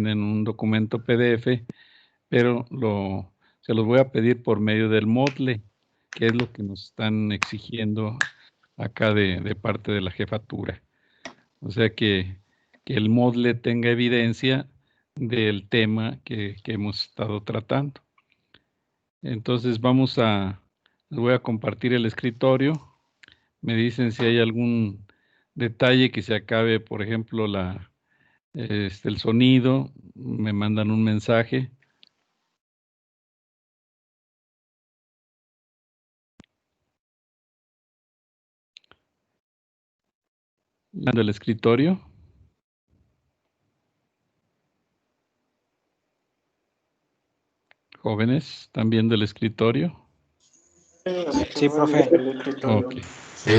en un documento PDF, pero se los voy a pedir por medio del Moodle, que es lo que nos están exigiendo acá de parte de la jefatura. O sea que el Moodle tenga evidencia del tema que hemos estado tratando. Entonces les voy a compartir el escritorio. Me dicen si hay algún detalle que se acabe, por ejemplo, el sonido, me mandan un mensaje. Del escritorio. Jóvenes, ¿están viendo el escritorio? Sí, profe. Ok. Sí.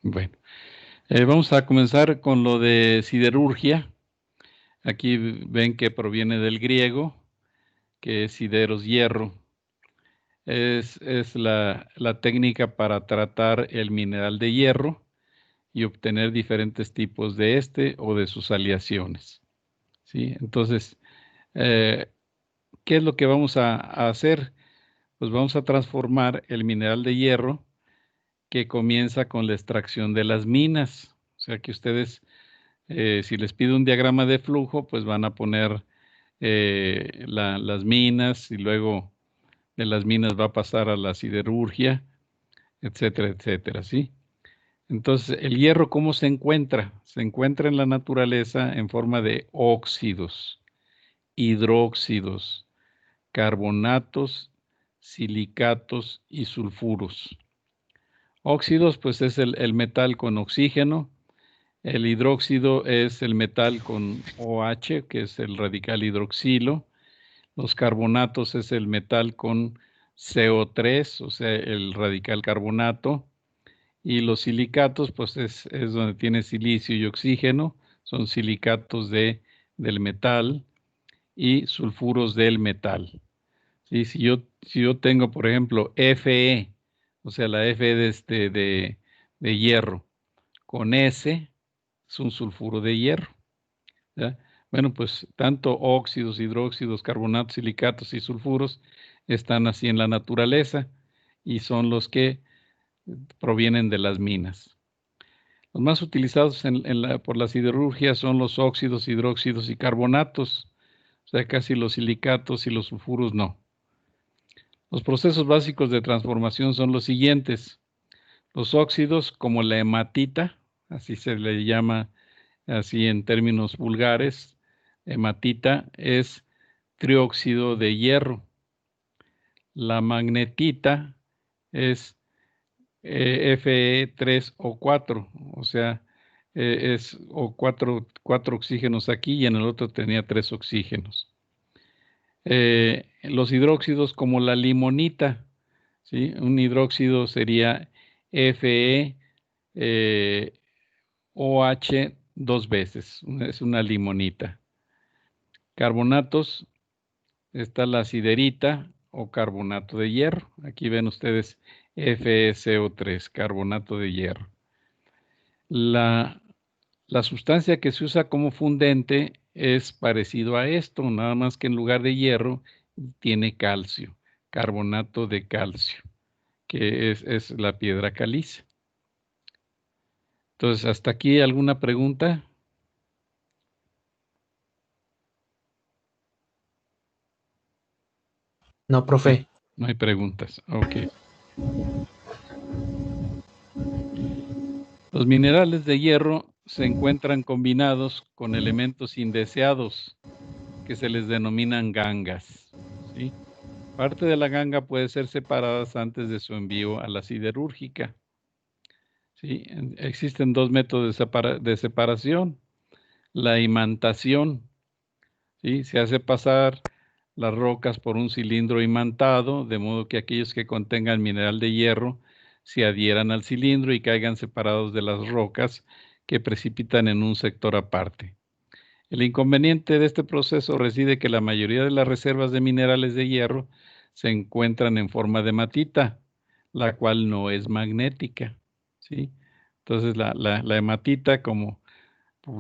Bueno, vamos a comenzar con lo de siderurgia. Aquí ven que proviene del griego, que es sideros, hierro. Es la técnica para tratar el mineral de hierro y obtener diferentes tipos de este o de sus aleaciones. ¿Sí? Entonces, ¿qué es lo que vamos a hacer? Pues vamos a transformar el mineral de hierro, que comienza con la extracción de las minas. O sea que ustedes, si les pido un diagrama de flujo, pues van a poner las minas y luego de las minas va a pasar a la siderurgia, etcétera, etcétera, ¿sí? Entonces, el hierro, ¿cómo se encuentra? Se encuentra en la naturaleza en forma de óxidos, hidróxidos, carbonatos, silicatos y sulfuros. Óxidos, pues es el metal con oxígeno. El hidróxido es el metal con OH, que es el radical hidroxilo. Los carbonatos es el metal con CO3, o sea, el radical carbonato. Y los silicatos, pues es donde tiene silicio y oxígeno, son silicatos del metal y sulfuros del metal. ¿Sí? Si yo tengo, por ejemplo, Fe, o sea, la Fe de hierro, con S, es un sulfuro de hierro. ¿Ya? Bueno, pues tanto óxidos, hidróxidos, carbonatos, silicatos y sulfuros están así en la naturaleza y son los que provienen de las minas. Los más utilizados por la siderurgia son los óxidos, hidróxidos y carbonatos, o sea, casi los silicatos y los sulfuros no. Los procesos básicos de transformación son los siguientes. Los óxidos, como la hematita, así se le llama así en términos vulgares, hematita es trióxido de hierro. La magnetita es Fe3O4, o sea, es cuatro oxígenos aquí y en el otro tenía 3 oxígenos. Los hidróxidos como la limonita, ¿sí? Un hidróxido sería Fe OH 2 veces, es una limonita. Carbonatos, está la siderita o carbonato de hierro. Aquí ven ustedes FeCO3, carbonato de hierro. La sustancia que se usa como fundente es parecido a esto, nada más que en lugar de hierro tiene calcio, carbonato de calcio, que es la piedra caliza. Entonces, ¿hasta aquí alguna pregunta? No, profe. No hay preguntas. Ok. Los minerales de hierro se encuentran combinados con elementos indeseados que se les denominan gangas, ¿sí? Parte de la ganga puede ser separada antes de su envío a la siderúrgica, ¿sí? Existen 2 métodos de separación. La imantación, ¿sí? Se hace pasar las rocas por un cilindro imantado, de modo que aquellos que contengan mineral de hierro se adhieran al cilindro y caigan separados de las rocas que precipitan en un sector aparte. El inconveniente de este proceso reside que la mayoría de las reservas de minerales de hierro se encuentran en forma de matita, la cual no es magnética, ¿sí? Entonces la hematita, como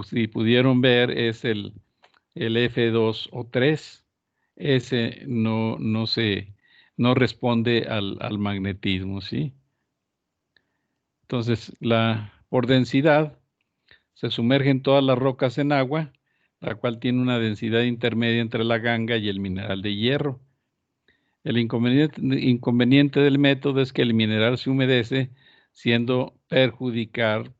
si pudieron ver, es el F2 o 3. Ese no responde al magnetismo, ¿sí? Entonces, por densidad, se sumergen todas las rocas en agua, la cual tiene una densidad intermedia entre la ganga y el mineral de hierro. El inconveniente del método es que el mineral se humedece, siendo perjudicial,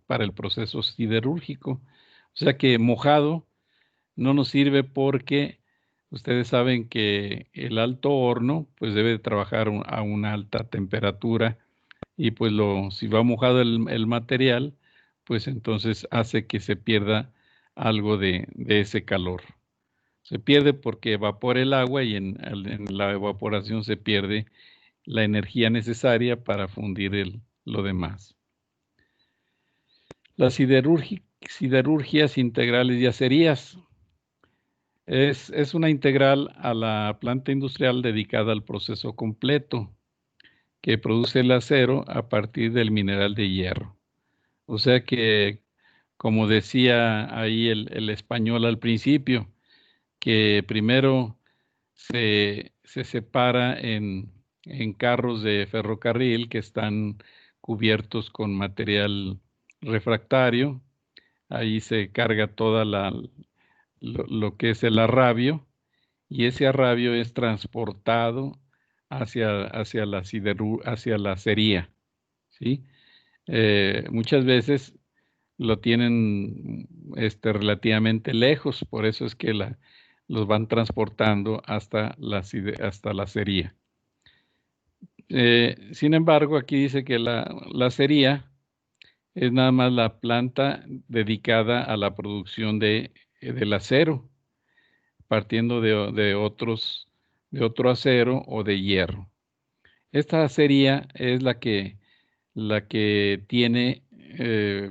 para el proceso siderúrgico. O sea que mojado no nos sirve porque ustedes saben que el alto horno pues debe trabajar a una alta temperatura y pues si va mojado el material, pues entonces hace que se pierda algo de ese calor. Se pierde porque evapora el agua y en la evaporación se pierde la energía necesaria para fundir lo demás. Las siderurgias integrales y acerías. Es una integral a la planta industrial dedicada al proceso completo que produce el acero a partir del mineral de hierro. O sea que, como decía ahí el español al principio, que primero se separa en carros de ferrocarril que están cubiertos con material refractario. Ahí se carga toda lo que es el arrabio, y ese arrabio es transportado hacia la acería, ¿sí? Muchas veces lo tienen relativamente lejos, por eso es que los van transportando hasta la acería. Sin embargo, aquí dice que la acería es nada más la planta dedicada a la producción del acero, partiendo de otro acero o de hierro. Esta acería es la que tiene,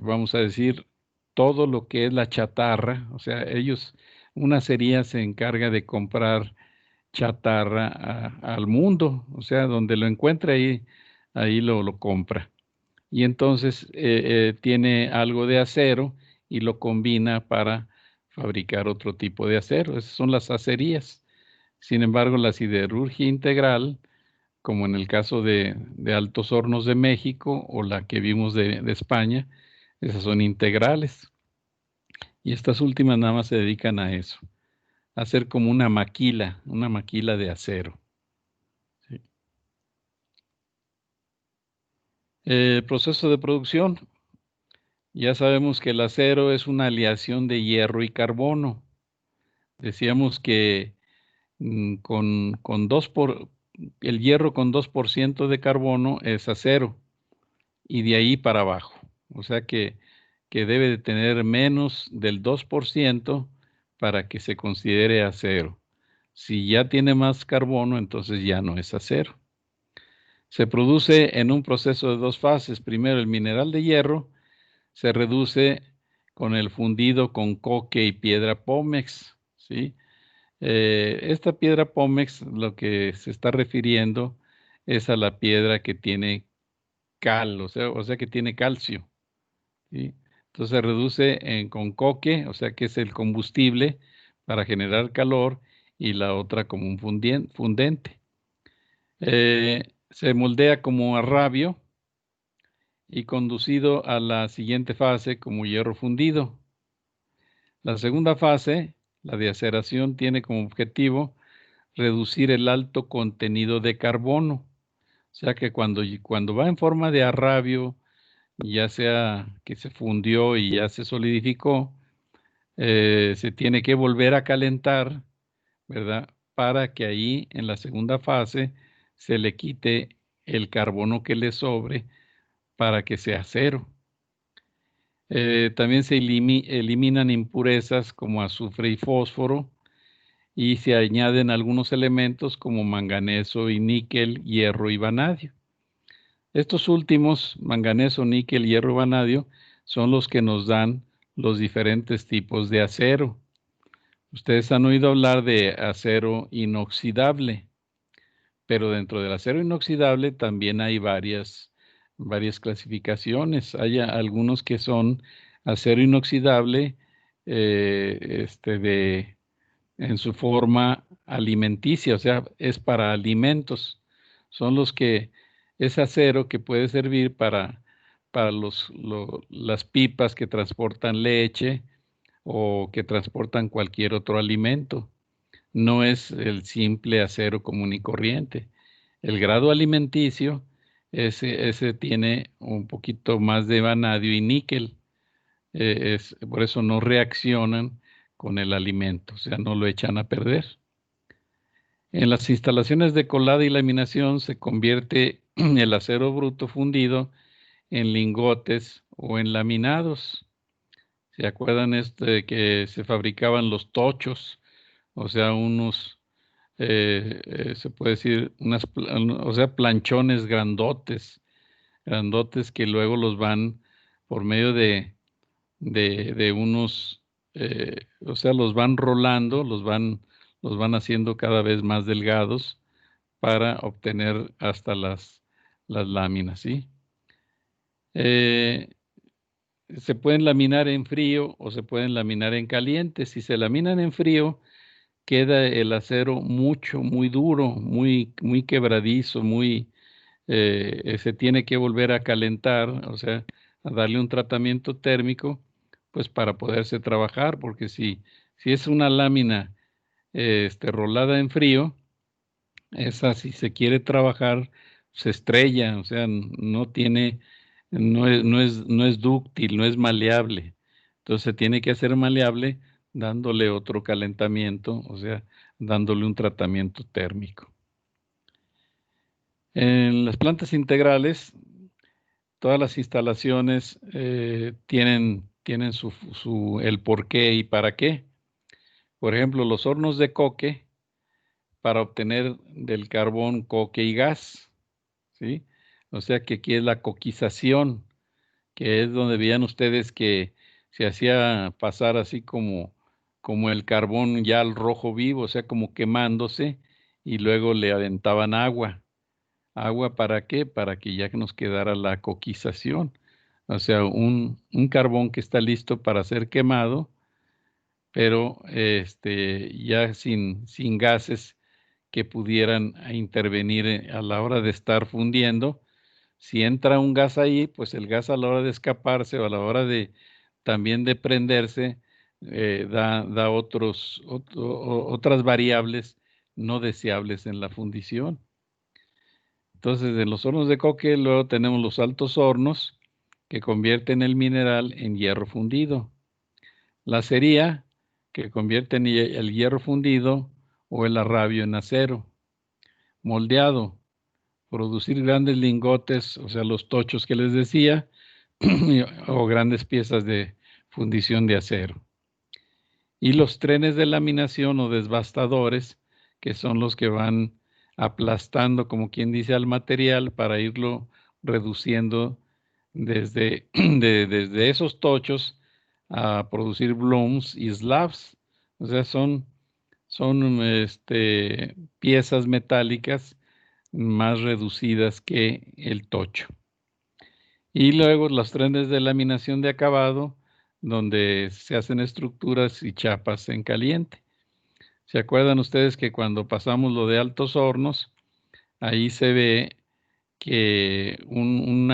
vamos a decir, todo lo que es la chatarra. O sea, una acería se encarga de comprar chatarra al mundo, o sea, donde lo encuentre ahí lo compra. Y entonces tiene algo de acero y lo combina para fabricar otro tipo de acero. Esas son las acerías. Sin embargo, la siderurgia integral, como en el caso de Altos Hornos de México o la que vimos de España, esas son integrales. Y estas últimas nada más se dedican a eso, a hacer como una maquila de acero. ¿Sí? El proceso de producción. Ya sabemos que el acero es una aleación de hierro y carbono. Decíamos que el hierro con 2% de carbono es acero, y de ahí para abajo. O sea que debe de tener menos del 2% para que se considere acero. Si ya tiene más carbono, entonces ya no es acero. Se produce en un proceso de dos fases. Primero, el mineral de hierro se reduce con el fundido con coque y piedra pómex, ¿sí? Esta piedra pómex, lo que se está refiriendo es a la piedra que tiene cal, o sea que tiene calcio, ¿sí? Entonces se reduce con coque, o sea que es el combustible para generar calor, y la otra como un fundente. Se moldea como arrabio y conducido a la siguiente fase como hierro fundido. La segunda fase, la de aceración, tiene como objetivo reducir el alto contenido de carbono. O sea que cuando va en forma de arrabio, ya sea que se fundió y ya se solidificó, se tiene que volver a calentar, ¿verdad? Para que ahí en la segunda fase se le quite el carbono que le sobre para que sea cero. También se eliminan impurezas como azufre y fósforo, y se añaden algunos elementos como manganeso y níquel, hierro y vanadio. Estos últimos, manganeso, níquel, hierro, vanadio, son los que nos dan los diferentes tipos de acero. Ustedes han oído hablar de acero inoxidable, pero dentro del acero inoxidable también hay varias clasificaciones. Hay algunos que son acero inoxidable en su forma alimenticia, o sea, es para alimentos. Son los que es acero que puede servir para las pipas que transportan leche o que transportan cualquier otro alimento. No es el simple acero común y corriente. El grado alimenticio, ese tiene un poquito más de vanadio y níquel. Por eso no reaccionan con el alimento, o sea, no lo echan a perder. En las instalaciones de colada y laminación se convierte el acero bruto fundido en lingotes o en laminados. ¿Se acuerdan que se fabricaban los tochos? O sea, se puede decir, o sea, planchones grandotes, grandotes que luego los van por medio de unos, o sea, los van rolando, los van haciendo cada vez más delgados para obtener hasta las láminas, ¿sí? Se pueden laminar en frío o se pueden laminar en caliente. Si se laminan en frío, queda el acero muy duro, muy quebradizo, se tiene que volver a calentar, o sea, a darle un tratamiento térmico, pues para poderse trabajar, porque si es una lámina rolada en frío, esa si se quiere trabajar, se estrella, o sea, no es dúctil, no es maleable. Entonces se tiene que hacer maleable dándole otro calentamiento, o sea, dándole un tratamiento térmico. En las plantas integrales, todas las instalaciones tienen el por qué y para qué. Por ejemplo, los hornos de coque para obtener del carbón coque y gas, ¿sí? O sea que aquí es la coquización, que es donde veían ustedes que se hacía pasar así como el carbón ya al rojo vivo, o sea, como quemándose, y luego le aventaban agua. ¿Agua para qué? Para que ya nos quedara la coquización. O sea, un carbón que está listo para ser quemado, pero ya sin gases que pudieran intervenir a la hora de estar fundiendo. Si entra un gas ahí, pues el gas a la hora de escaparse o a la hora de también de prenderse, da otras variables no deseables en la fundición. Entonces, en los hornos de coque luego tenemos los altos hornos que convierten el mineral en hierro fundido. La acería, que convierte el hierro fundido o el arrabio en acero. Moldeado, producir grandes lingotes, o sea, los tochos que les decía, o grandes piezas de fundición de acero. Y los trenes de laminación o desbastadores, que son los que van aplastando, como quien dice, al material para irlo reduciendo desde esos tochos a producir blooms y slabs. O sea, son piezas metálicas más reducidas que el tocho. Y luego los trenes de laminación de acabado, donde se hacen estructuras y chapas en caliente. ¿Se acuerdan ustedes que cuando pasamos lo de altos hornos, ahí se ve que un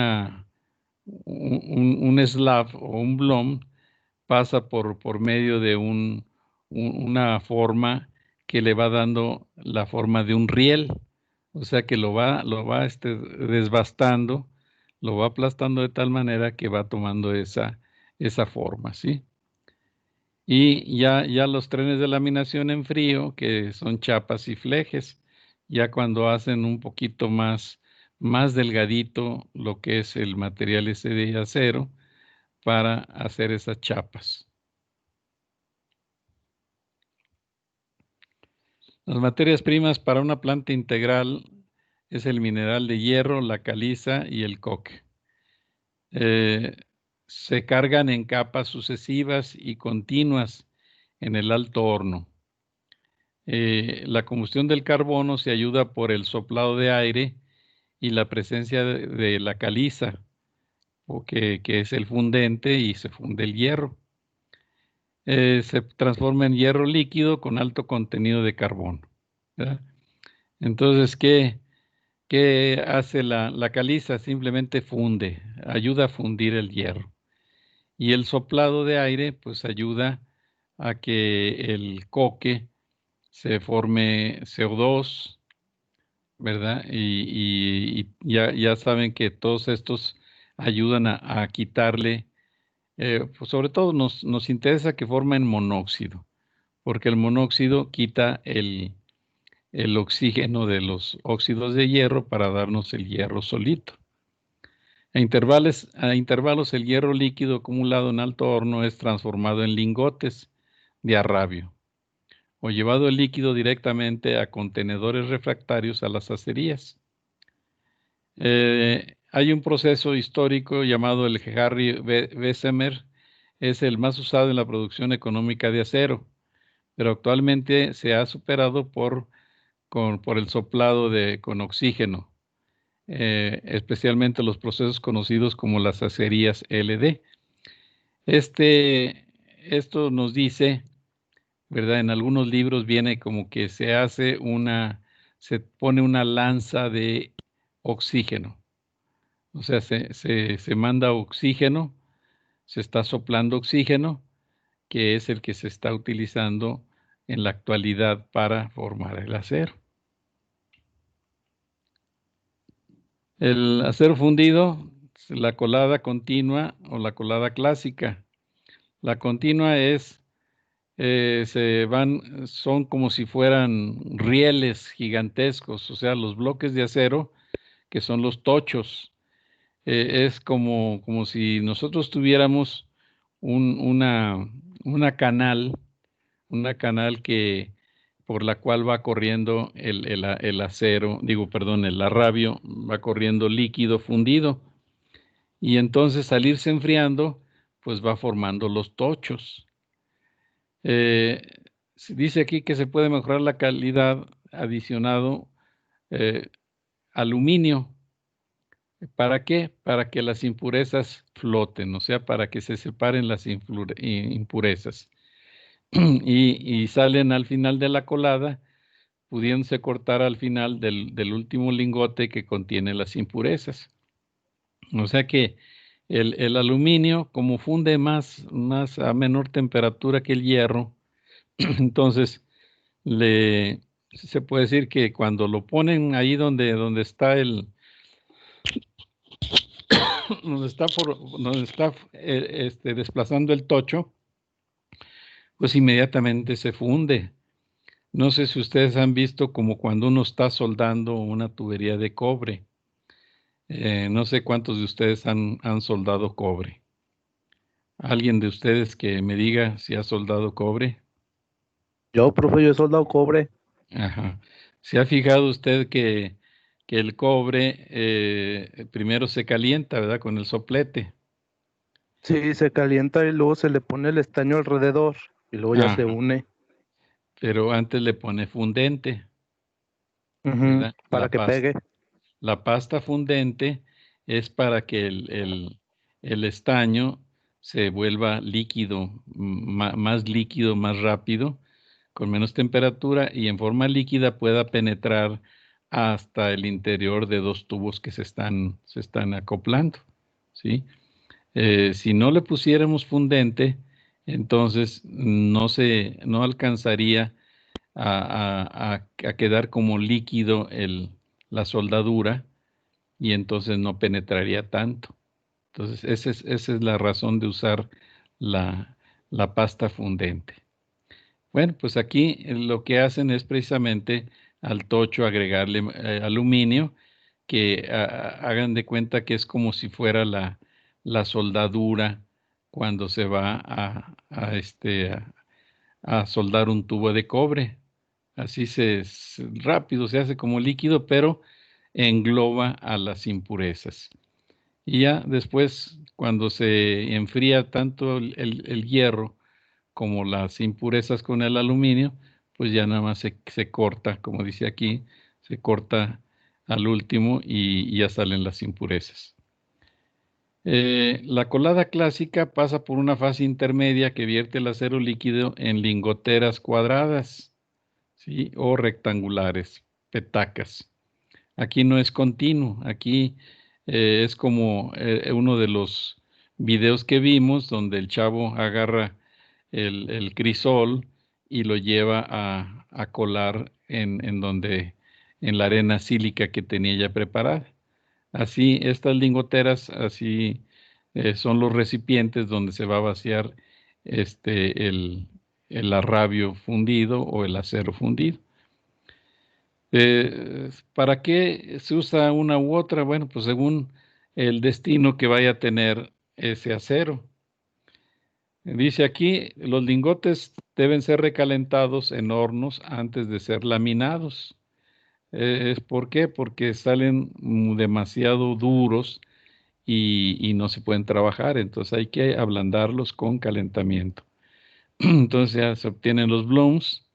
slab o un bloom pasa por medio de una forma que le va dando la forma de un riel? O sea que lo va desbastando, lo va aplastando de tal manera que va tomando esa forma, ¿sí? Y ya los trenes de laminación en frío, que son chapas y flejes, ya cuando hacen un poquito más delgadito lo que es el material ese de acero para hacer esas chapas. Las materias primas para una planta integral es el mineral de hierro, la caliza y el coque. Se cargan en capas sucesivas y continuas en el alto horno. La combustión del carbono se ayuda por el soplado de aire y la presencia de la caliza, que es el fundente, y se funde el hierro. Se transforma en hierro líquido con alto contenido de carbono, ¿verdad? Entonces, ¿qué hace la caliza? Simplemente funde, ayuda a fundir el hierro. Y el soplado de aire, pues ayuda a que el coque se forme CO2, ¿verdad? Y ya saben que todos estos ayudan a quitarle, pues sobre todo nos interesa que formen monóxido, porque el monóxido quita el oxígeno de los óxidos de hierro para darnos el hierro solito. A intervalos el hierro líquido acumulado en alto horno es transformado en lingotes de arrabio o llevado el líquido directamente a contenedores refractarios a las acerías. Hay un proceso histórico llamado el Harry Bessemer, es el más usado en la producción económica de acero, pero actualmente se ha superado por el soplado con oxígeno, especialmente los procesos conocidos como las acerías LD. Esto nos dice, ¿verdad? En algunos libros viene como que se pone una lanza de oxígeno. O sea, se manda oxígeno, se está soplando oxígeno, que es el que se está utilizando en la actualidad para formar el acero. El acero fundido, la colada continua o la colada clásica. La continua son como si fueran rieles gigantescos, o sea, los bloques de acero, que son los tochos. Es como si nosotros tuviéramos un- una, una canal por la cual va corriendo el acero, el arrabio, va corriendo líquido fundido, y entonces al irse enfriando, pues va formando los tochos. Eh, Se dice aquí que se puede mejorar la calidad adicionado eh, aluminio. ¿Para qué? Para que las impurezas floten, o sea, para que se separen las impurezas. Y salen al final de la colada, pudiéndose cortar al final del último lingote que contiene las impurezas. O sea que el aluminio, como funde más a menor temperatura que el hierro, entonces se puede decir que cuando lo ponen ahí donde está donde está desplazando el tocho, pues inmediatamente se funde. No sé si ustedes han visto como cuando uno está soldando una tubería de cobre. No sé cuántos de ustedes han soldado cobre. ¿Alguien de ustedes que me diga si ha soldado cobre? Yo, profe, yo he soldado cobre. Ajá. ¿Se ha fijado usted que el cobre primero se calienta, ¿verdad? Con el soplete. Sí, se calienta y luego se le pone el estaño alrededor y luego ya se Ajá. une. Pero antes le pone fundente, Ujú, ¿verdad? para que pegue. La pasta fundente es para que el estaño se vuelva líquido, más líquido, más rápido, con menos temperatura, y en forma líquida pueda penetrar hasta el interior de dos tubos que se están acoplando, ¿sí? Si no le pusiéramos fundente, entonces no alcanzaría a quedar como líquido la soldadura, y entonces no penetraría tanto. Entonces, esa es la razón de usar la pasta fundente. Bueno, pues aquí lo que hacen es precisamente al tocho agregarle aluminio, que hagan de cuenta que es como si fuera la soldadura cuando se va a soldar un tubo de cobre. Así rápido se hace como líquido, pero engloba a las impurezas. Y ya después, cuando se enfría tanto el hierro como las impurezas con el aluminio, pues ya nada más se corta, como dice aquí, se corta al último y ya salen las impurezas. La colada clásica pasa por una fase intermedia que vierte el acero líquido en lingoteras cuadradas, ¿sí? O rectangulares, petacas. Aquí no es continuo, aquí es como uno de los videos que vimos donde el chavo agarra el crisol y lo lleva a colar en la arena sílica que tenía ya preparada. Así, estas lingoteras, así son los recipientes donde se va a vaciar el arrabio fundido o el acero fundido. ¿Para qué se usa una u otra? Bueno, pues según el destino que vaya a tener ese acero. Dice aquí, los lingotes deben ser recalentados en hornos antes de ser laminados. ¿Por qué? Porque salen demasiado duros y no se pueden trabajar, entonces hay que ablandarlos con calentamiento. Entonces ya se obtienen los blooms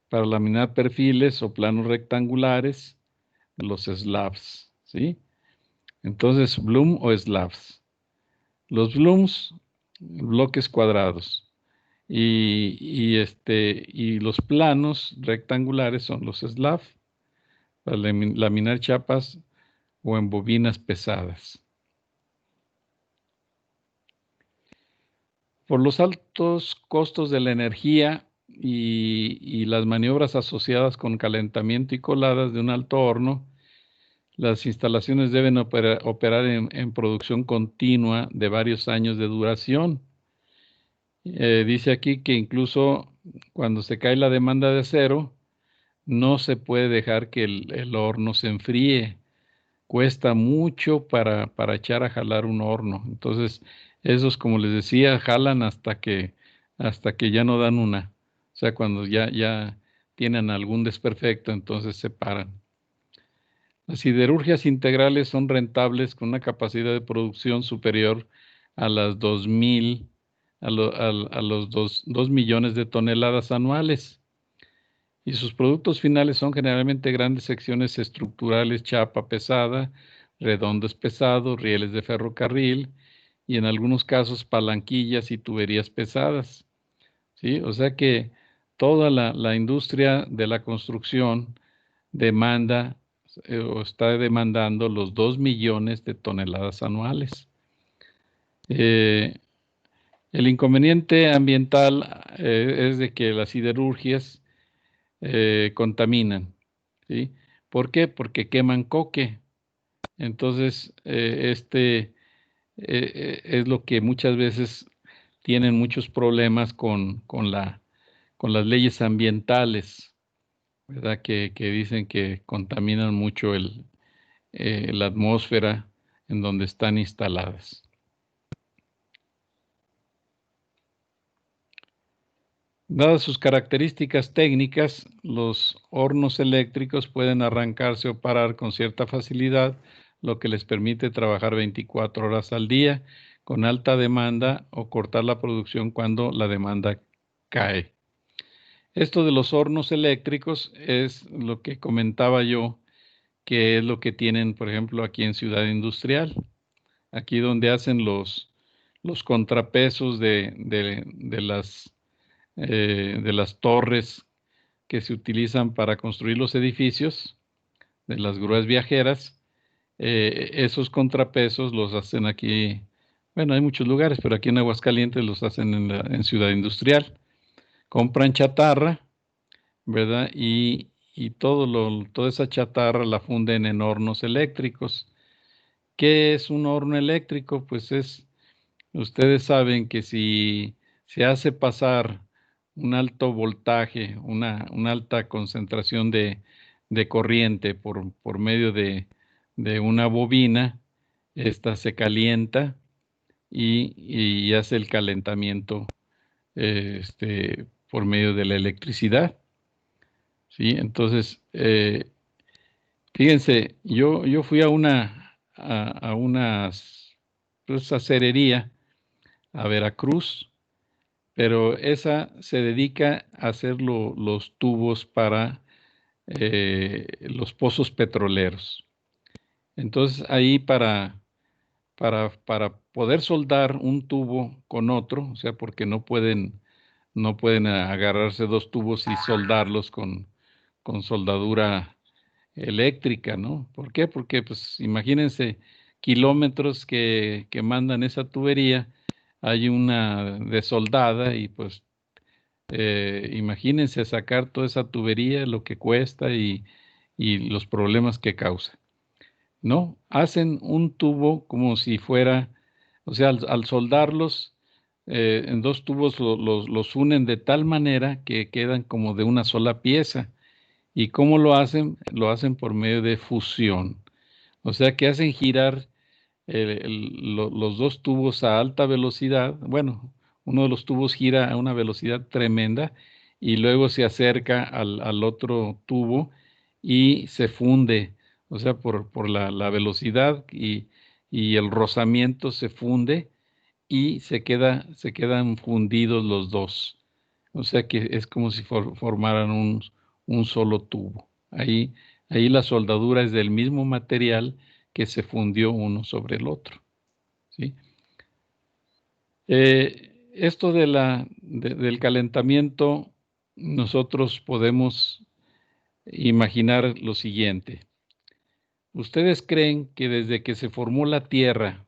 para laminar perfiles o planos rectangulares, los slabs, ¿sí? Entonces, bloom o slabs. Los blooms, bloques cuadrados. Y los planos rectangulares son los slabs, para laminar chapas o en bobinas pesadas. Por los altos costos de la energía y las maniobras asociadas con calentamiento y coladas de un alto horno, las instalaciones deben operar en producción continua de varios años de duración. Dice aquí que incluso cuando se cae la demanda de acero, no se puede dejar que el horno se enfríe. Cuesta mucho para echar a jalar un horno. Entonces, esos, como les decía, jalan hasta que ya no dan una. O sea, cuando ya tienen algún desperfecto, entonces se paran. Las siderurgias integrales son rentables con una capacidad de producción superior a las 2.000, a los 2 millones de toneladas anuales. Y sus productos finales son generalmente grandes secciones estructurales, chapa pesada, redondos pesados, rieles de ferrocarril y en algunos casos palanquillas y tuberías pesadas. ¿Sí? O sea que toda la industria de la construcción demanda o está demandando los 2 millones de toneladas anuales. El inconveniente ambiental es de que las siderurgias contaminan, ¿sí? ¿Por qué? Porque queman coque. Entonces, es lo que muchas veces tienen muchos problemas con las leyes ambientales, ¿verdad? Que dicen que contaminan mucho la atmósfera en donde están instaladas. Dadas sus características técnicas, los hornos eléctricos pueden arrancarse o parar con cierta facilidad, lo que les permite trabajar 24 horas al día con alta demanda o cortar la producción cuando la demanda cae. Esto de los hornos eléctricos es lo que comentaba yo, que es lo que tienen, por ejemplo, aquí en Ciudad Industrial, aquí donde hacen los contrapesos de las torres que se utilizan para construir los edificios, de las grúas viajeras. Esos contrapesos los hacen aquí, bueno, hay muchos lugares, pero aquí en Aguascalientes los hacen en Ciudad Industrial. Compran chatarra, ¿verdad? Y toda esa chatarra la funden en hornos eléctricos. ¿Qué es un horno eléctrico? Pues ustedes saben que si se hace pasar un alto voltaje, una alta concentración de corriente por medio de una bobina, esta se calienta y hace el calentamiento por medio de la electricidad. ¿Sí? Entonces, Fíjense, yo fui a una pues, acerería a Veracruz, pero esa se dedica a hacer los tubos para los pozos petroleros. Entonces ahí para poder soldar un tubo con otro, o sea, porque no pueden agarrarse dos tubos y soldarlos con soldadura eléctrica, ¿no? ¿Por qué? Porque, pues, imagínense kilómetros que mandan esa tubería, hay una desoldada y, pues, imagínense sacar toda esa tubería, lo que cuesta y los problemas que causa. No, hacen un tubo como si fuera, o sea, al soldarlos en dos tubos los unen de tal manera que quedan como de una sola pieza. ¿Y cómo lo hacen? Lo hacen por medio de fusión. O sea que hacen girar los dos tubos a alta velocidad. Bueno, uno de los tubos gira a una velocidad tremenda y luego se acerca al otro tubo y se funde. O sea, por la velocidad y el rozamiento se funde y se quedan fundidos los dos. O sea que es como si formaran un solo tubo. Ahí la soldadura es del mismo material que se fundió uno sobre el otro. ¿Sí? Esto del calentamiento, nosotros podemos imaginar lo siguiente. ¿Ustedes creen que desde que se formó la Tierra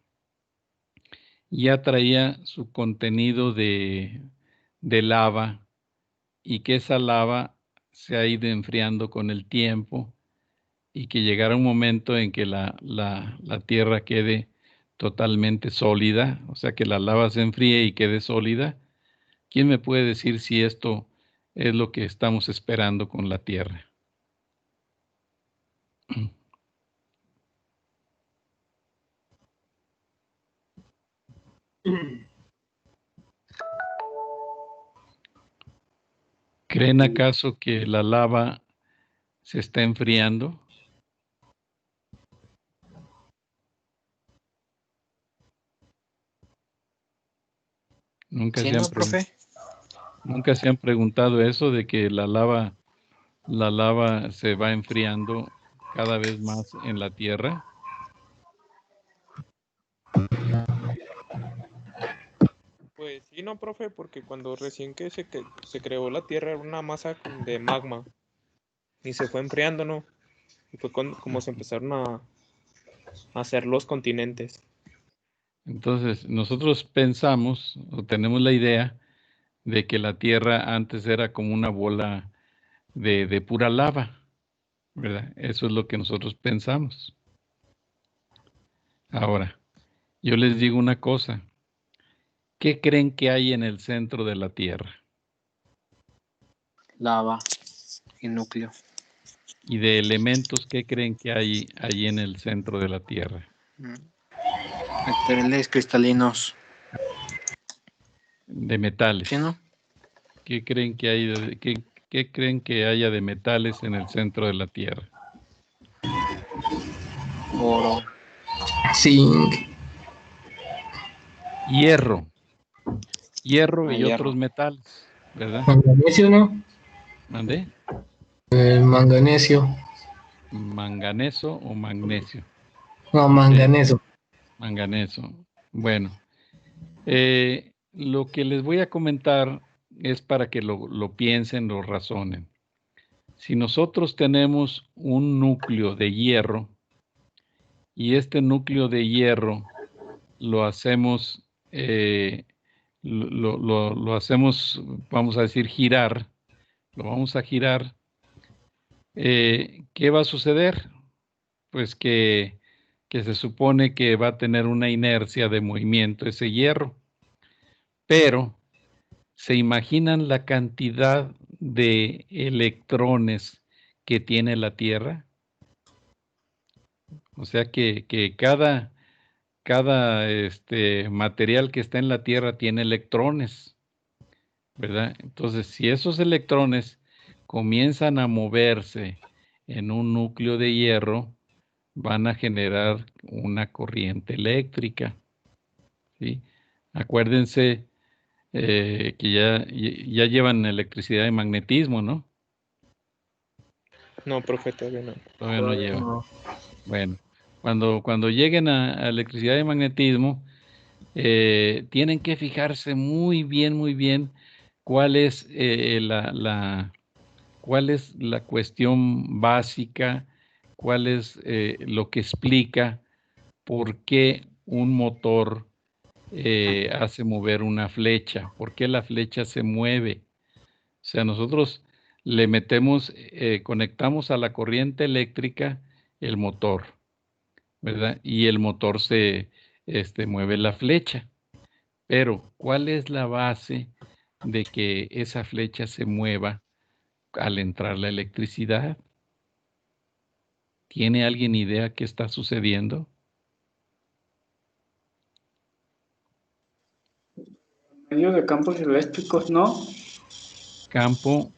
ya traía su contenido de lava y que esa lava se ha ido enfriando con el tiempo y que llegará un momento en que la Tierra quede totalmente sólida, o sea, que la lava se enfríe y quede sólida? ¿Quién me puede decir si esto es lo que estamos esperando con la Tierra? ¿Creen acaso que la lava se está enfriando? Nunca ¿Sí, se han no, profe? nunca se han preguntado eso de que la lava se va enfriando cada vez más en la Tierra. Pues sí, no, profe, porque cuando recién que se creó la Tierra era una masa de magma y se fue enfriando, ¿no? Y fue como se empezaron a hacer los continentes. Entonces, nosotros pensamos o tenemos la idea de que la Tierra antes era como una bola de pura lava, ¿verdad? Eso es lo que nosotros pensamos. Ahora, yo les digo una cosa. ¿Qué creen que hay en el centro de la Tierra? Lava y núcleo. Y de elementos, ¿qué creen que hay allí en el centro de la Tierra? Materiales cristalinos. De metales. ¿Sí, no? ¿Qué creen que hay qué creen que haya de metales en el centro de la Tierra? Oro. Zinc, Hierro. Hierro y Hierro. otros metales, ¿verdad? manganesio, ¿no? ¿Mandé? Manganesio. ¿Manganeso o magnesio? No, manganeso. Manganeso. Bueno, lo que les voy a comentar es para que lo piensen, lo razonen. Si nosotros tenemos un núcleo de hierro y este núcleo de hierro lo hacemos, lo hacemos, vamos a decir, girar, lo vamos a girar, ¿qué va a suceder? Pues que se supone que va a tener una inercia de movimiento ese hierro, pero ¿se imaginan la cantidad de electrones que tiene la Tierra? O sea que cada material que está en la Tierra tiene electrones, ¿verdad? Entonces, si esos electrones comienzan a moverse en un núcleo de hierro van a generar una corriente eléctrica, ¿sí? Acuérdense que ya llevan electricidad y magnetismo, ¿no? No, profe, todavía no. Todavía no llevan. Bueno, cuando lleguen a electricidad y magnetismo, tienen que fijarse muy bien cuál es cuál es la cuestión básica, cuál es lo que explica por qué un motor hace mover una flecha, por qué la flecha se mueve. O sea, nosotros le metemos, conectamos a la corriente eléctrica el motor, ¿verdad? Y el motor se mueve la flecha. Pero, ¿cuál es la base de que esa flecha se mueva al entrar la electricidad? ¿Tiene alguien idea qué está sucediendo? Medio de campos eléctricos, ¿no? Campo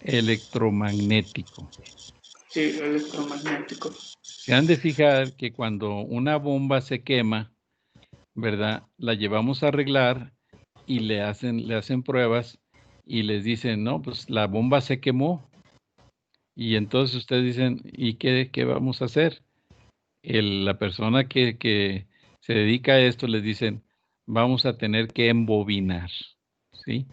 electromagnético. Sí, electromagnéticos. Se han de fijar que cuando una bomba se quema, ¿verdad? La llevamos a arreglar y le hacen pruebas y les dicen, no, pues la bomba se quemó. Y entonces ustedes dicen, ¿y qué vamos a hacer? La persona que se dedica a esto les dicen, vamos a tener que embobinar, ¿sí?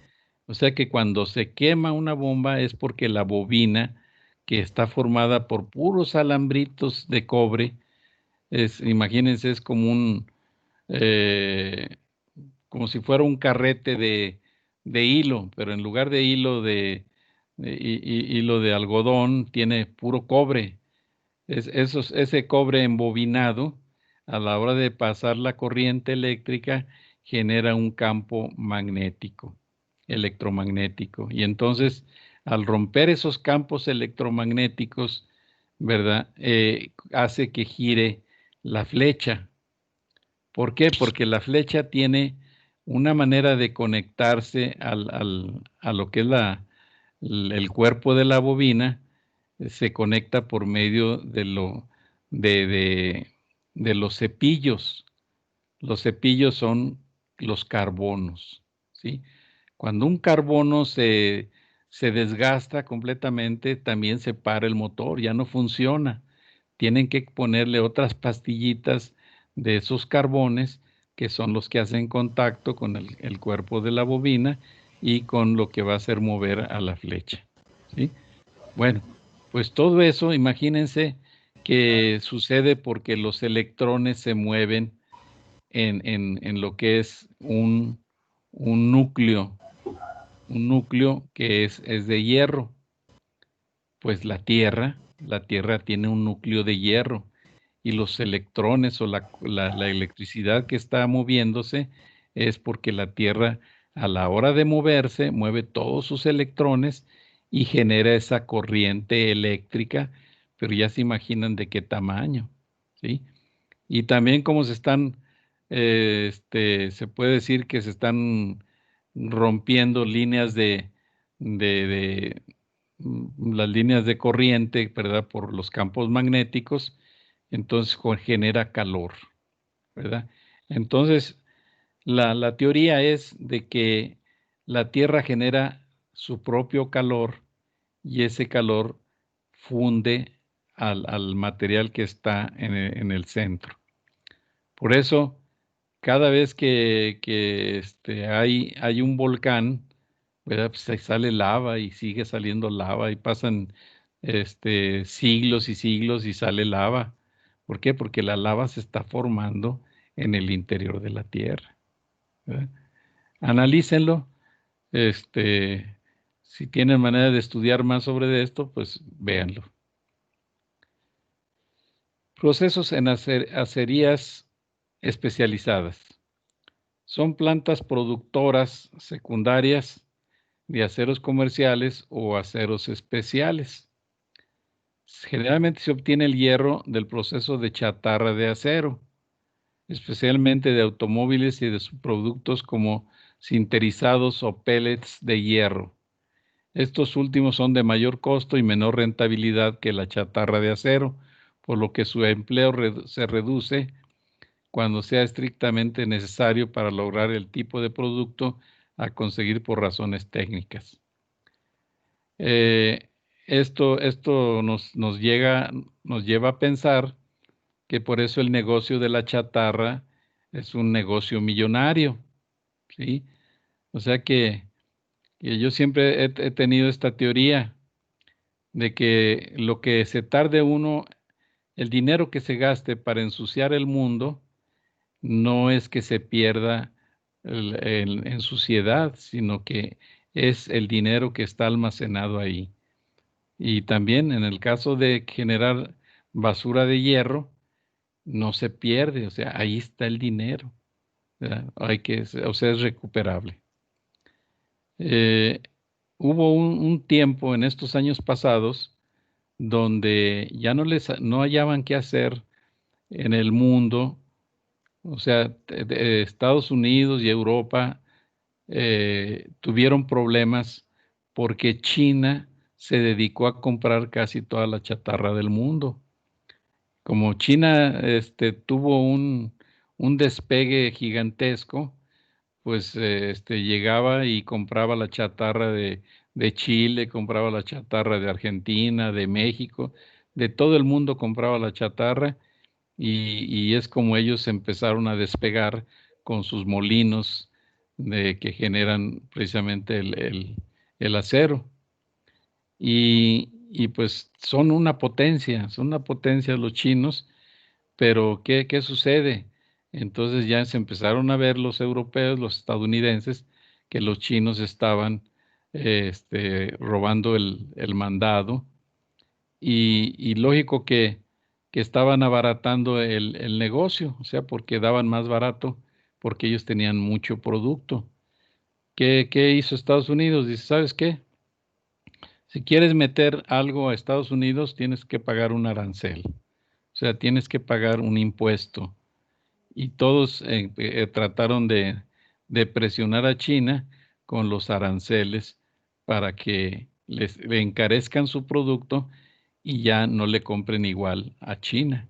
O sea que cuando se quema una bomba es porque la bobina, que está formada por puros alambritos de cobre, imagínense, es como como si fuera un carrete de hilo, pero en lugar de hilo hilo de algodón, tiene puro cobre. Ese cobre embobinado, a la hora de pasar la corriente eléctrica, genera un campo magnético, electromagnético. Y entonces, al romper esos campos electromagnéticos, ¿verdad? Hace que gire la flecha. ¿Por qué? Porque la flecha tiene una manera de conectarse a lo que es el cuerpo de la bobina, se conecta por medio de, de- de los cepillos. Los cepillos son los carbonos, ¿sí? Cuando un carbono se desgasta completamente, también se para el motor, ya no funciona. Tienen que ponerle otras pastillitas de esos carbones, que son los que hacen contacto con el cuerpo de la bobina y con lo que va a hacer mover a la flecha, ¿sí? Bueno, pues todo eso, imagínense que sucede porque los electrones se mueven en lo que es un núcleo que es de hierro. Pues la Tierra tiene un núcleo de hierro y los electrones o la electricidad que está moviéndose es porque la Tierra, a la hora de moverse, mueve todos sus electrones y genera esa corriente eléctrica, pero ya se imaginan de qué tamaño, ¿sí? Y también como se puede decir que se están rompiendo líneas de las líneas de corriente, ¿verdad? Por los campos magnéticos, entonces genera calor, ¿verdad? Entonces, la teoría es de que la Tierra genera su propio calor y ese calor funde al material que está en el centro. Por eso, cada vez que hay un volcán, ¿verdad? Pues ahí sale lava y sigue saliendo lava y pasan siglos y siglos y sale lava. ¿Por qué? Porque la lava se está formando en el interior de la Tierra, ¿verdad? Analícenlo. Este, si tienen manera de estudiar más sobre esto, pues véanlo. Procesos en acerías especializadas. Son plantas productoras secundarias de aceros comerciales o aceros especiales. Generalmente se obtiene el hierro del proceso de chatarra de acero, especialmente de automóviles y de subproductos como sinterizados o pellets de hierro. Estos últimos son de mayor costo y menor rentabilidad que la chatarra de acero, por lo que su empleo se reduce cuando sea estrictamente necesario para lograr el tipo de producto a conseguir por razones técnicas. Esto nos lleva a pensar que por eso el negocio de la chatarra es un negocio millonario, ¿sí? O sea que yo siempre he tenido esta teoría de que lo que se tarde uno, el dinero que se gaste para ensuciar el mundo, no es que se pierda en suciedad, sino que es el dinero que está almacenado ahí. Y también en el caso de generar basura de hierro, no se pierde, o sea, ahí está el dinero, ¿verdad? O sea, es recuperable. Hubo un tiempo en estos años pasados donde ya no hallaban qué hacer en el mundo, o sea, Estados Unidos y Europa tuvieron problemas porque China se dedicó a comprar casi toda la chatarra del mundo. Como China tuvo un despegue gigantesco, pues llegaba y compraba la chatarra de Chile, compraba la chatarra de Argentina, de México, de todo el mundo compraba la chatarra y es como ellos empezaron a despegar con sus molinos que generan precisamente el acero. Y pues son una potencia los chinos, pero ¿qué sucede? Entonces ya se empezaron a ver los europeos, los estadounidenses, que los chinos estaban robando el mandado y lógico que estaban abaratando el negocio, o sea, porque daban más barato, porque ellos tenían mucho producto. ¿Qué hizo Estados Unidos? Dice, ¿sabes qué? Si quieres meter algo a Estados Unidos, tienes que pagar un arancel, o sea, tienes que pagar un impuesto. Y todos trataron de presionar a China con los aranceles para que le encarezcan su producto y ya no le compren igual a China,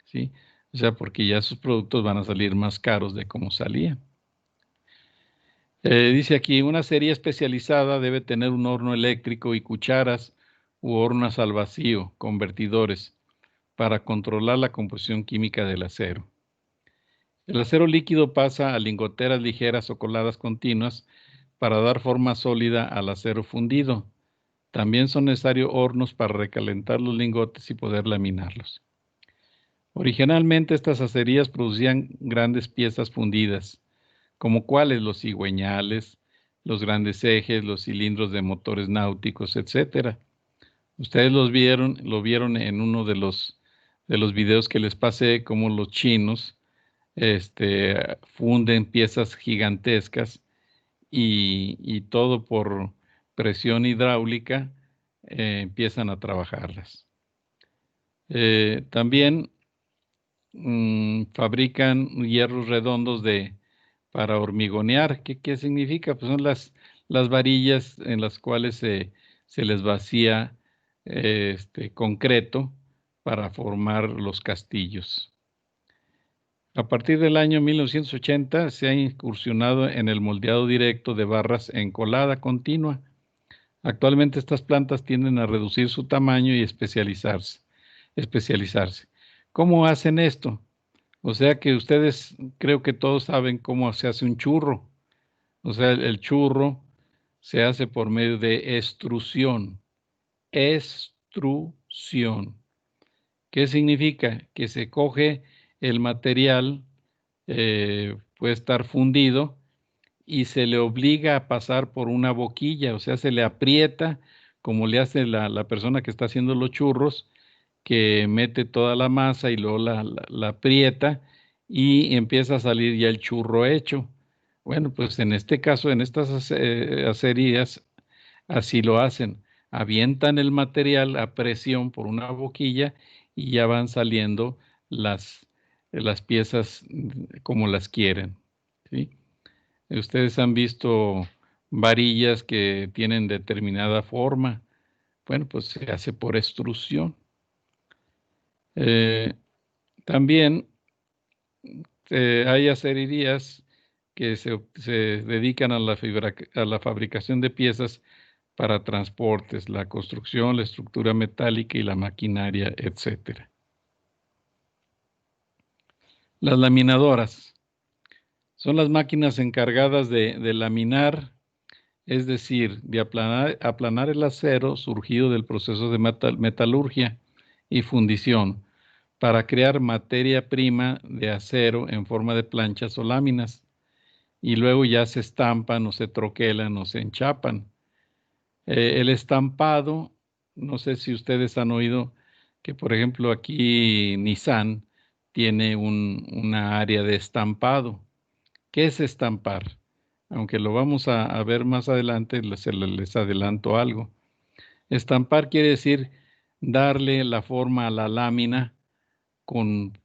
¿sí? O sea, porque ya sus productos van a salir más caros de como salían. Dice aquí, una serie especializada debe tener un horno eléctrico y cucharas u hornos al vacío, convertidores, para controlar la composición química del acero. El acero líquido pasa a lingoteras ligeras o coladas continuas para dar forma sólida al acero fundido. También son necesarios hornos para recalentar los lingotes y poder laminarlos. Originalmente estas acerías producían grandes piezas fundidas, como cuáles los cigüeñales, los grandes ejes, los cilindros de motores náuticos, etc. Ustedes lo vieron en uno de los videos que les pasé, como los chinos funden piezas gigantescas y todo por presión hidráulica empiezan a trabajarlas. También fabrican hierros redondos para hormigonear. ¿Qué significa? Pues son las varillas en las cuales se les vacía concreto para formar los castillos. A partir del año 1980 se ha incursionado en el moldeado directo de barras en colada continua. Actualmente estas plantas tienden a reducir su tamaño y especializarse. ¿Cómo hacen esto? O sea que ustedes creo que todos saben cómo se hace un churro. O sea, el churro se hace por medio de extrusión. Extrusión. ¿Qué significa? Que se coge el material, puede estar fundido, y se le obliga a pasar por una boquilla, o sea, se le aprieta, como le hace la persona que está haciendo los churros, que mete toda la masa y luego la aprieta y empieza a salir ya el churro hecho. Bueno, pues en este caso, en estas acerías, así lo hacen. Avientan el material a presión por una boquilla y ya van saliendo las piezas como las quieren, ¿sí? Ustedes han visto varillas que tienen determinada forma. Bueno, pues se hace por extrusión. También hay acererías que se dedican a la fabricación de piezas para transportes, la construcción, la estructura metálica y la maquinaria, etc. Las laminadoras son las máquinas encargadas de laminar, es decir, de aplanar el acero surgido del proceso de metalurgia y fundición para crear materia prima de acero en forma de planchas o láminas, y luego ya se estampan o se troquelan o se enchapan. El estampado, no sé si ustedes han oído que, por ejemplo, aquí Nissan tiene una área de estampado. ¿Qué es estampar? Aunque lo vamos a ver más adelante, les adelanto algo. Estampar quiere decir darle la forma a la lámina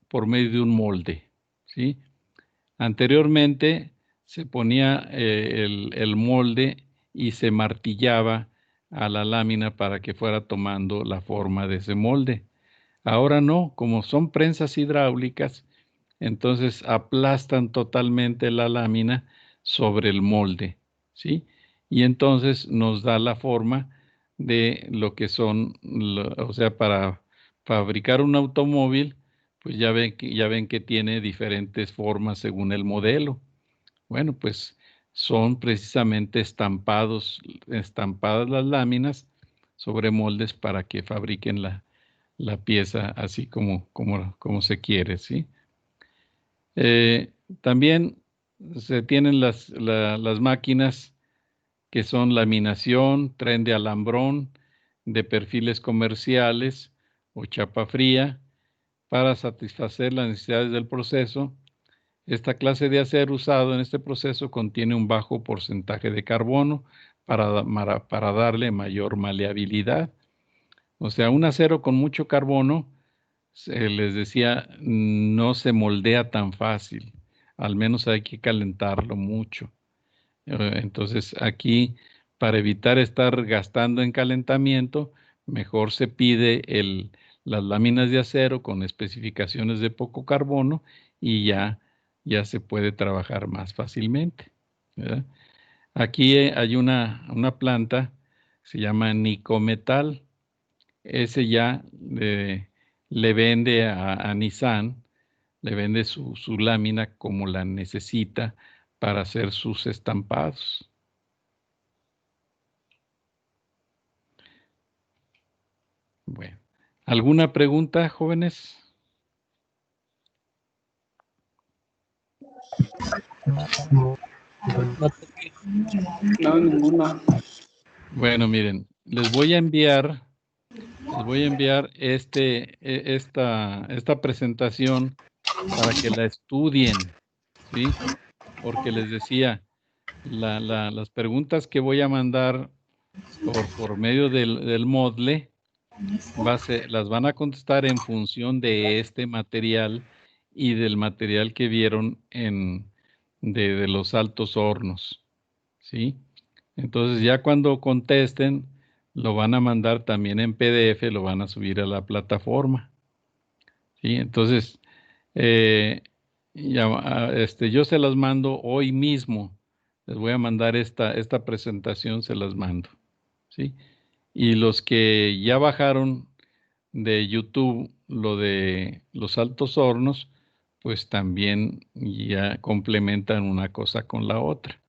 por medio de un molde, ¿sí? Anteriormente se ponía el molde y se martillaba a la lámina para que fuera tomando la forma de ese molde. Ahora no, como son prensas hidráulicas, entonces aplastan totalmente la lámina sobre el molde, ¿sí? Y entonces nos da la forma de lo que son, o sea, para fabricar un automóvil, pues ya ven que tiene diferentes formas según el modelo. Bueno, pues son precisamente estampadas las láminas sobre moldes para que fabriquen la pieza así como se quiere, ¿sí? También se tienen las máquinas que son laminación, tren de alambrón, de perfiles comerciales o chapa fría para satisfacer las necesidades del proceso. Esta clase de acero usado en este proceso contiene un bajo porcentaje de carbono para darle mayor maleabilidad. O sea, un acero con mucho carbono, les decía, no se moldea tan fácil. Al menos hay que calentarlo mucho. Entonces aquí, para evitar estar gastando en calentamiento, mejor se pide las láminas de acero con especificaciones de poco carbono y ya se puede trabajar más fácilmente, ¿verdad? Aquí hay una planta, se llama Nicometal. Ese ya le vende a Nissan, le vende su lámina como la necesita para hacer sus estampados. Bueno, ¿alguna pregunta, jóvenes? No, ninguna. Bueno, miren, les voy a enviar esta presentación para que la estudien, ¿sí? Porque les decía, las preguntas que voy a mandar por medio del Moodle las van a contestar en función de este material y del material que vieron de los altos hornos, ¿sí? Entonces ya cuando contesten, lo van a mandar también en PDF, lo van a subir a la plataforma, ¿sí? Entonces, yo se las mando hoy mismo. Les voy a mandar esta presentación, se las mando, ¿sí? Y los que ya bajaron de YouTube lo de los altos hornos, pues también ya complementan una cosa con la otra.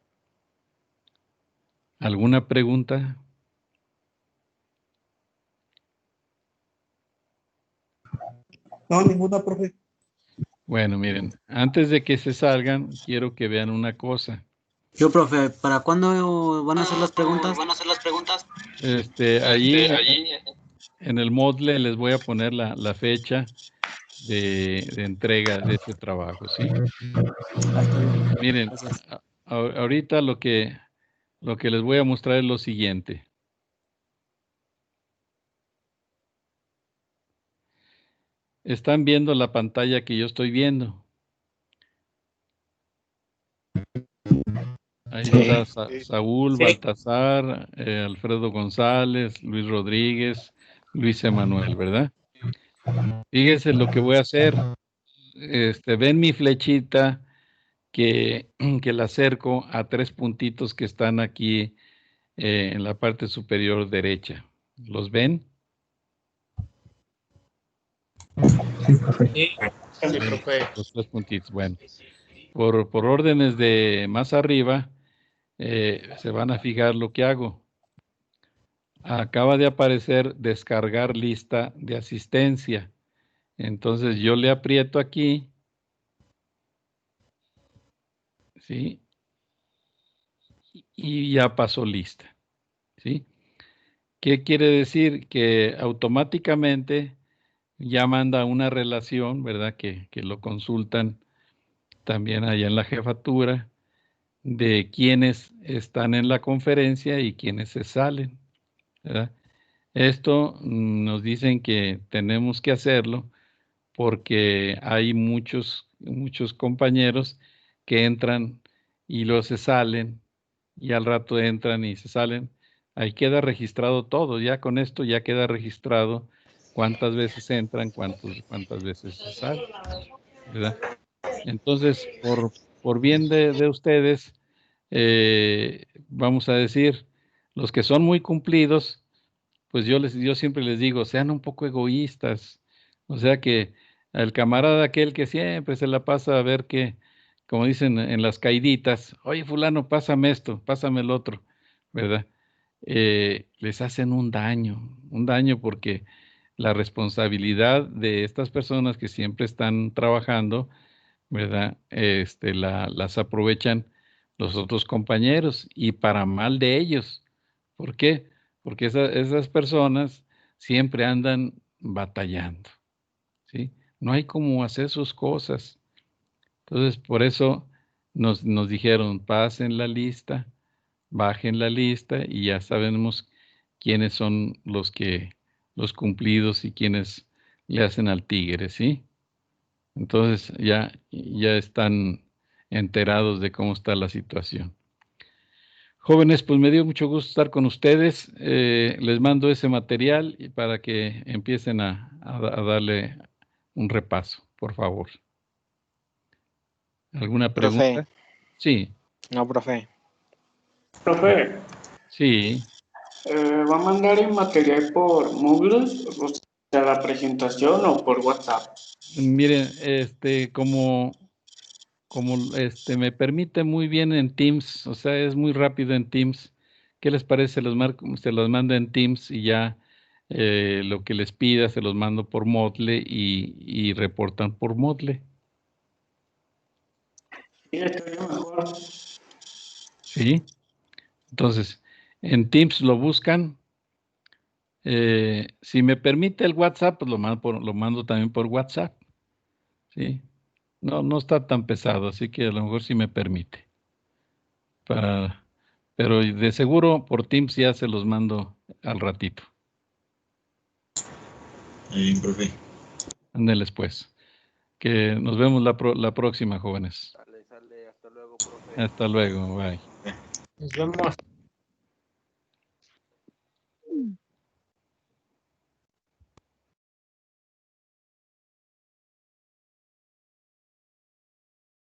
¿Alguna pregunta? No, ninguna, profe. Bueno, miren, antes de que se salgan, quiero que vean una cosa. Yo, profe, ¿para cuándo van a hacer las preguntas? Allí en el Moodle les voy a poner la fecha de entrega de este trabajo, ¿sí? Miren, ahorita lo que les voy a mostrar es lo siguiente. Están viendo la pantalla que yo estoy viendo. Ahí Sí. está Saúl, Sí. Baltasar, Alfredo González, Luis Rodríguez, Luis Emanuel, ¿verdad? Fíjense lo que voy a hacer. Ven mi flechita que la acerco a 3 puntitos que están aquí en la parte superior derecha. ¿Los ven? Sí, profe. Sí, sí, profe. Los 3 puntitos. Bueno, por órdenes de más arriba, se van a fijar lo que hago. Acaba de aparecer descargar lista de asistencia. Entonces yo le aprieto aquí, ¿sí? Y ya pasó lista, ¿sí? ¿Qué quiere decir? Que automáticamente ya manda una relación, ¿verdad? Que lo consultan también allá en la jefatura, de quienes están en la conferencia y quienes se salen, ¿verdad? Esto nos dicen que tenemos que hacerlo porque hay muchos compañeros que entran y luego se salen y al rato entran y se salen. Ahí queda registrado todo, ya con esto ya queda registrado cuántas veces entran, cuántas veces se salen, ¿verdad? Entonces, por bien de ustedes, vamos a decir, los que son muy cumplidos, pues yo siempre les digo, sean un poco egoístas. O sea que el camarada aquel que siempre se la pasa a ver que, como dicen en las caiditas, oye fulano, pásame esto, pásame el otro, ¿verdad? Les hacen un daño porque la responsabilidad de estas personas que siempre están trabajando, ¿verdad? Las aprovechan los otros compañeros y para mal de ellos. ¿Por qué? Porque esas personas siempre andan batallando, ¿sí? No hay cómo hacer sus cosas. Entonces, por eso nos dijeron, pasen la lista, bajen la lista y ya sabemos quiénes son los cumplidos y quiénes le hacen al tigre, ¿sí? Entonces ya están enterados de cómo está la situación. Jóvenes, pues me dio mucho gusto estar con ustedes. Les mando ese material y para que empiecen a darle un repaso, por favor. ¿Alguna pregunta? Profe, Sí, no, profe. Profe, sí. ¿va a mandar el material por Moodle, o sea, la presentación o por WhatsApp? Miren, como me permite muy bien en Teams, o sea, es muy rápido en Teams. ¿Qué les parece? Se los mando en Teams y ya lo que les pida se los mando por Moodle y reportan por Moodle. Sí, estaría mejor. ¿Sí? Entonces, en Teams lo buscan. Si me permite el WhatsApp, pues lo mando también por WhatsApp. ¿Sí? No está tan pesado, así que a lo mejor sí me permite. Pero de seguro por Teams ya se los mando al ratito. Bien, profe. Ándenles pues. Que nos vemos la próxima, jóvenes. Sale, hasta luego, profe. Hasta luego, bye. Nos vemos.